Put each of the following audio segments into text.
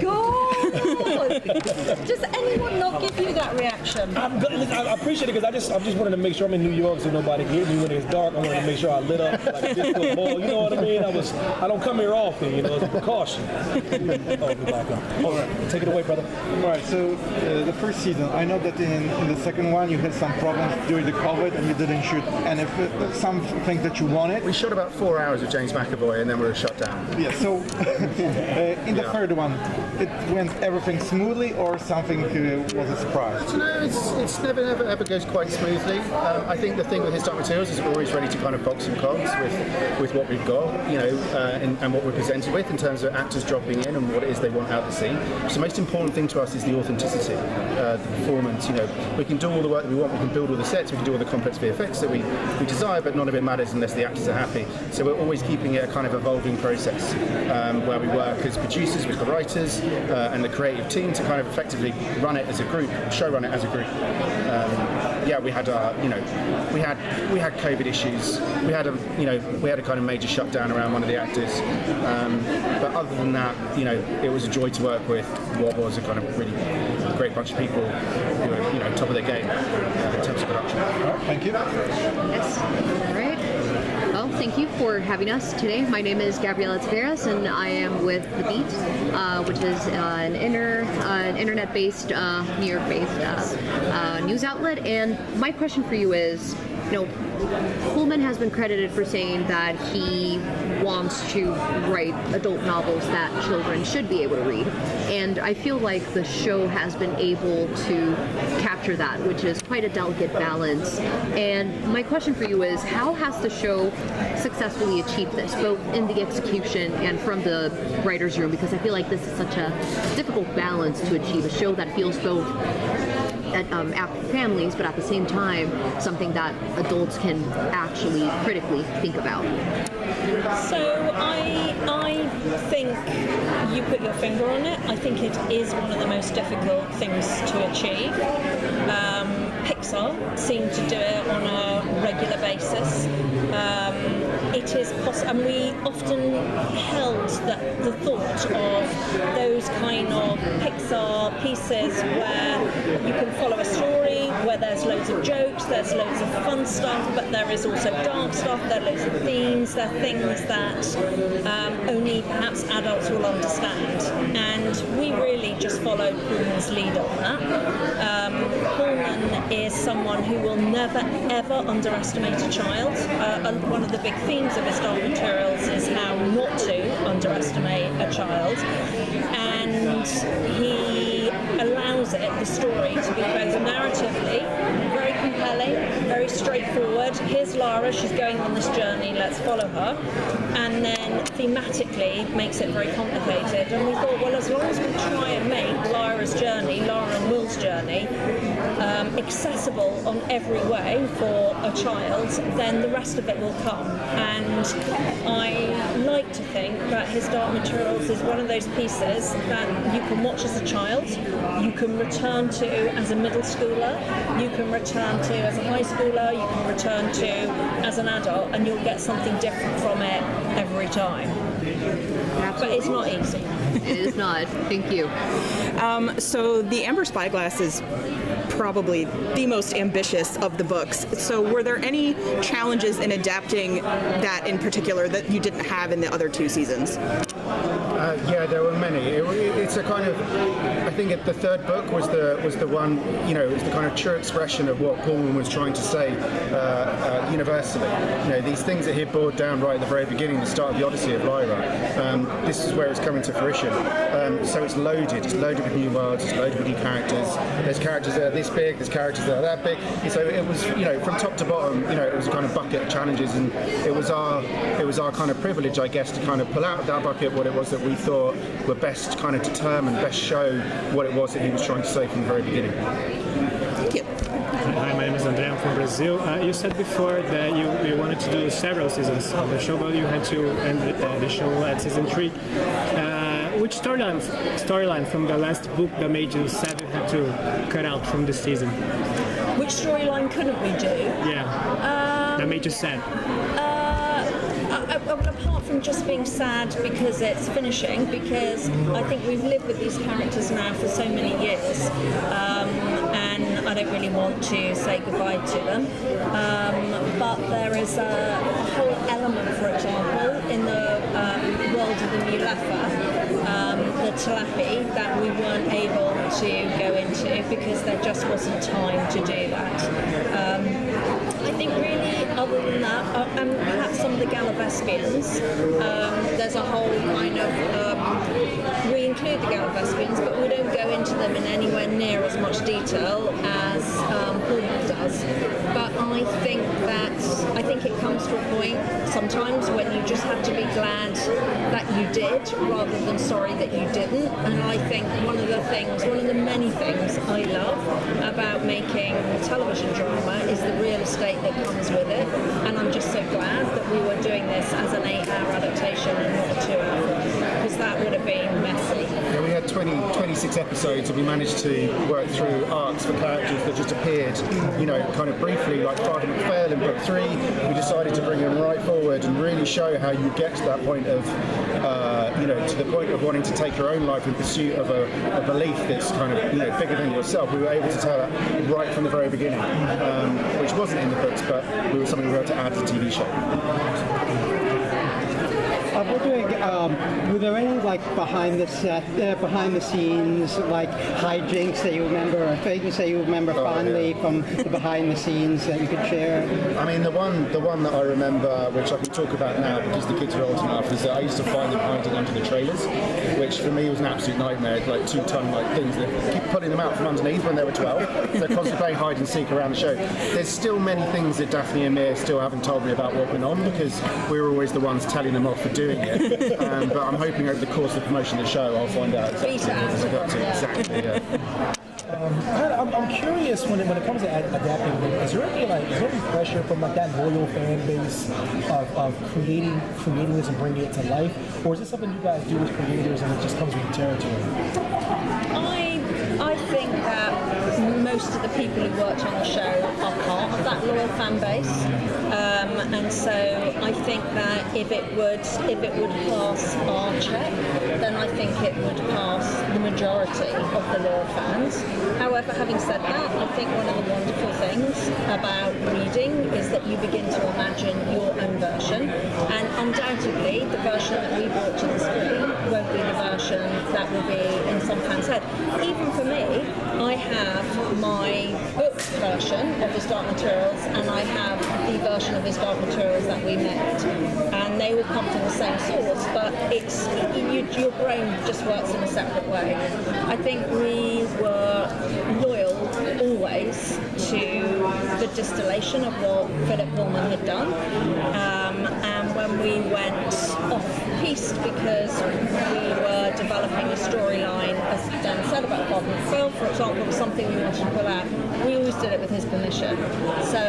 God! Does anyone not give you that reaction? I appreciate it because I just wanted to make sure I'm in New York so nobody can hit me when it's dark. I wanted to make sure I lit up like a disco ball. You know what I mean? I don't come here often. You know, it's a precaution. All right, take it away, brother. All right. So the first season, I know that in the second one you had some problems during the COVID and you didn't shoot, and if some things that you wanted. We shot about 4 hours with James McAvoy and then we were shut down. Yeah. So in the third one, it went everything smoothly, or something was a surprise? No, it's never ever goes quite smoothly. I think the thing with His Dark Materials is we're always ready to kind of box some cogs with what we've got, you know, and what we're presented with in terms of actors dropping in and what it is they want out the scene. So the most important thing to us is the authenticity, the performance. You know, we can do all the work that we want, we can build all the sets, we can do all the complex VFX that we desire, but none of it matters unless the actors are happy. So we're always keeping it a kind of evolving process where we work as producers with the writers and the creative team to kind of effectively run it as a group, show run it as a group. Yeah, we had we had COVID issues. We had a kind of major shutdown around one of the actors. But other than that, you know, it was a joy to work with what was a kind of really great bunch of people who were, you know, top of their game in terms of production. All right, thank you. Yes. All right. Well, thank you for having us today. My name is Gabriela Tavares, and I am with The Beat, which is an internet-based, New York-based news outlet. And my question for you is, you know, Pullman has been credited for saying that he wants to write adult novels that children should be able to read. And I feel like the show has been able to capture that, which is quite a delicate balance. And my question for you is, how has the show successfully achieved this, both in the execution and from the writer's room? Because I feel like this is such a difficult balance to achieve, a show that feels both after families, but at the same time, something that adults can actually critically think about. So I think you put your finger on it. I think it is one of the most difficult things to achieve. Pixar seem to do it on a regular basis. It is possible, and we often held that the thought of those kind of Pixar pieces where you can follow a story, where there's loads of jokes, there's loads of fun stuff, but there is also dark stuff, there are loads of themes, there are things that only perhaps adults will understand. And we really just followed Pullman's lead on that. Pullman is someone who will never ever underestimate a child. One of the big themes of His Dark Materials is how not to underestimate a child, and he allows the story to be both narratively very compelling, very straightforward. Here's Lara, she's going on this journey, let's follow her. And then thematically makes it very complicated. And we thought, well, as long as we try and make Lara's journey, Lara and Will's journey, accessible on every way for a child, then the rest of it will come. And I like to think that His Dark Materials is one of those pieces that you can watch as a child, you can return to as a middle schooler, you can return to as a high schooler, you can return to as an adult, and you'll get something different from it every time. Absolutely. But it's not easy. It is not. Thank you. So The Amber Spyglass is probably the most ambitious of the books. So were there any challenges in adapting that in particular that you didn't have in the other two seasons? Yeah, there were many. It's a kind of, I think the third book was the one, you know, it was the kind of true expression of what Pullman was trying to say universally. You know, these things that he had boiled down right at the very beginning, the start of the Odyssey of Lyra. This is where it's coming to fruition. So it's loaded with new worlds, it's loaded with new characters. There's characters that are this big, there's characters that are that big. And so it was, you know, from top to bottom, you know, it was a kind of bucket of challenges, and it was our kind of privilege, I guess, to kind of pull out of that bucket what it was that we thought were best kind of determine, best show what it was that he was trying to say from the very beginning. Thank you. Hi, my name is André, I'm from Brazil. You said before that you wanted to do several seasons of the show, but you had to end the show at season 3. Which storyline from the last book that made you sad you had to cut out from this season? Which storyline couldn't we do? Yeah, that made you sad. apart from just being sad because it's finishing, because I think we've lived with these characters now for so many years, and I don't really want to say goodbye to them. But there is a whole element, for example, in the world of the Mulefa, the Talapi, that we weren't able to go into because there just wasn't time to do that. I think really, other than that, and perhaps some of the Galavespians, there's a whole kind of, we include the Galavespians, but we don't go into them in anywhere near as much detail as Pullman does. But I think it comes to a point sometimes when you just have to be glad that you did rather than sorry that you didn't. And I think one of the many things I love about making television drama is the real estate that comes with it. And I'm just so glad that we were doing this as an 8-hour adaptation and not a 2-hour, because that would have been messy. Yeah, we had 26 episodes, and we managed to work through arcs for characters that just appeared, kind of briefly, like Father McPhail in book 3. We decided to bring them right forward and really show how you get to that point of, to the point of wanting to take your own life in pursuit of a belief that's kind of, bigger than yourself. We were able to tell that right from the very beginning, which wasn't in the books, but we were something we were able to add to the TV show. I'm wondering, were there any behind the scenes hijinks that you remember, or things that you remember fondly from the behind the scenes that you could share? I mean, the one that I remember, which I can talk about now because the kids are old enough, is that I used to find them hiding under the trailers, which for me was an absolute nightmare. Like 2-ton things that keep pulling them out from underneath when they were 12. So they're constantly playing hide and seek around the show. There's still many things that Daphne and Mia still haven't told me about what went on, because we were always the ones telling them off for doing it. But I'm hoping over the course of the promotion of the show I'll find out exactly what I got to. Exactly, yeah. I'm curious when it comes to adapting. Is there any pressure from that loyal fan base of creating this and bringing it to life, or is this something you guys do as creators and it just comes with the territory? I think that most of the people who worked on the show are part of that loyal fan base, and so I think that if it would pass our check, then I think it would pass the majority of the loyal fans. However, having said that, I think one of the wonderful things about reading is that you begin to imagine your own version, and undoubtedly the version that we brought to the screen won't be the version that will be in some fans' head. Even for me, I have my book version of His Dark Materials, and I have the version of His Dark Materials that we made, and they all come from the same source, but your brain just works in a separate way. I think we were loyal always to the distillation of what Philip Pullman had done, and when we went off-piste because we were developing a storyline, as Dan said, about Bob McPhail, for example, was something we wanted to pull out, we always did it with his permission. So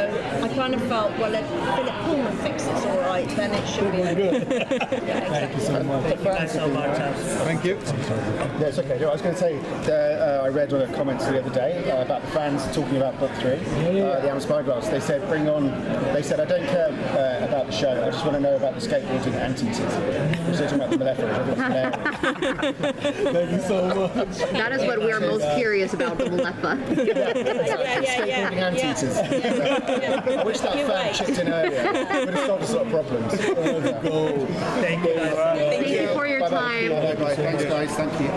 I kind of felt, well, if Philip Pullman thinks it's all right, then it should be good. Yeah, exactly. Thank you so much. Thank you guys so much. Thank you. Yeah, it's okay. I was going to say, I read one of the comments the other day about the fans talking about book 3, the Amber Spyglass. They said, I don't care about the show, I just want to know about the skateboarding anteaters. They're talking about the Malefa. Thank you so much. That is what we're most curious about, the Malefa. Skateboarding anteaters. I wish that fan chipped in earlier. It would have solved a lot of problems. Thank you guys. Thank you for your Bye-bye. time. Bye-bye. Thanks, guys. Thank you.